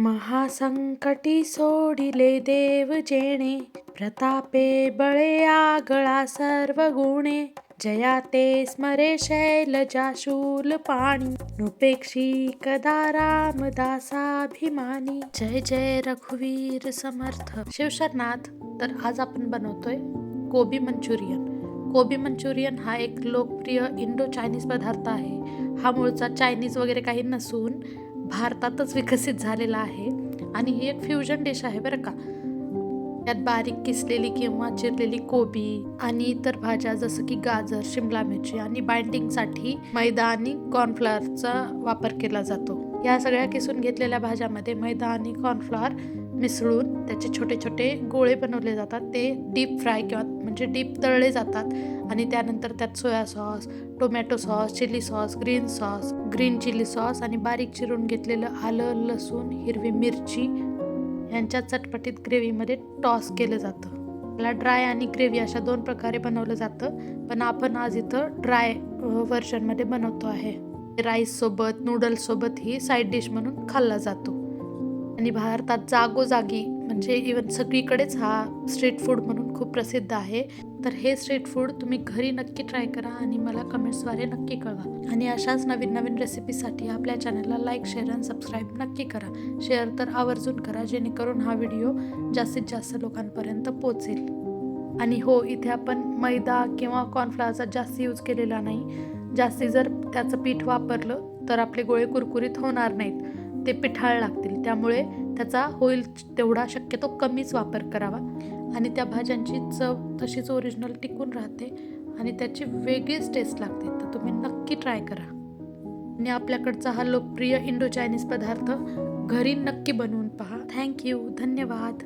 महासंकटी सोडिले देव जेणे, प्रतापे बळे आगळा सर्व गुणे. जया ते स्मरे शैलजा शूलपाणी, नुपेक्षी कदा रामदासाभिमानी. जय जय रघुवीर समर्थ. शिवशरनाथ. तर आज आपण बनवतोय कोबी मंचुरियन. कोबी मंचुरियन हा एक लोकप्रिय इंडो चायनीज पदार्थ आहे. हा मूळचा चायनीज वगैरे काही नसून भारतातच विकसित झालेला आहे आणि ही एक फ्युजन डिश आहे बरं का. यात बारीक किसलेली किंवा चिरलेली कोबी आणि इतर भाज्या जसं की गाजर, शिमला मिरची आणि बाइंडिंगसाठी मैदा आणि कॉर्नफ्लॉवरचा वापर केला जातो. या सगळ्या किसून घेतलेल्या भाज्यामध्ये मैदा आणि कॉर्नफ्लॉवर मिसळून त्याचे छोटे छोटे गोळे बनवले जातात. ते डीप फ्राय किंवा म्हणजे डीप तळले जातात आणि त्यानंतर त्यात soya sauce, tomato sauce, chilli sauce, green chilli sauce आणि बारीक चिरून घेतलेलं आलं, लसूण, हिरवी मिरची यांच्या चटपटीत ग्रेव्हीमध्ये टॉस केलं जातं. याला ड्राय आणि ग्रेव्ही अशा दोन प्रकारे बनवलं जातं, पण आपण आज इथं ड्राय व्हर्जनमध्ये बनवतो आहे. राईससोबत, नूडल्ससोबत ही साईड डिश म्हणून खाल्ला जातो आणि भारतात जागोजागी म्हणजे इवन सगळीकडेच हा स्ट्रीट फूड म्हणून खूप प्रसिद्ध आहे. तर हे स्ट्रीट फूड तुम्ही घरी नक्की ट्राय करा आणि मला कमेंट्सद्वारे नक्की कळवा. आणि अशाच नवीन नवीन रेसिपीसाठी आपल्या चॅनलला लाईक, शेअर आणि सबस्क्राईब नक्की करा. शेअर तर आवर्जून करा जेणेकरून हा व्हिडिओ जास्तीत जास्त लोकांपर्यंत पोहोचेल. आणि हो, इथे आपण मैदा किंवा कॉर्नफ्लॉवरचा जास्त यूज केलेला नाही. जास्ती जर त्याचं पीठ वापरलं तर आपले गोळे कुरकुरीत होणार नाहीत, ते पिठाळ लागतील. त्यामुळे त्याचा होईल तेवढा शक्यतो कमीच वापर करावा आणि त्या भाज्यांची चव तशीच ओरिजिनल टिकून राहते आणि त्याची वेगळीच टेस्ट लागते. तर तुम्ही नक्की ट्राय करा आणि आपल्याकडचा हा लोकप्रिय इंडो चायनीज पदार्थ घरी नक्की बनवून पहा. थँक्यू. धन्यवाद.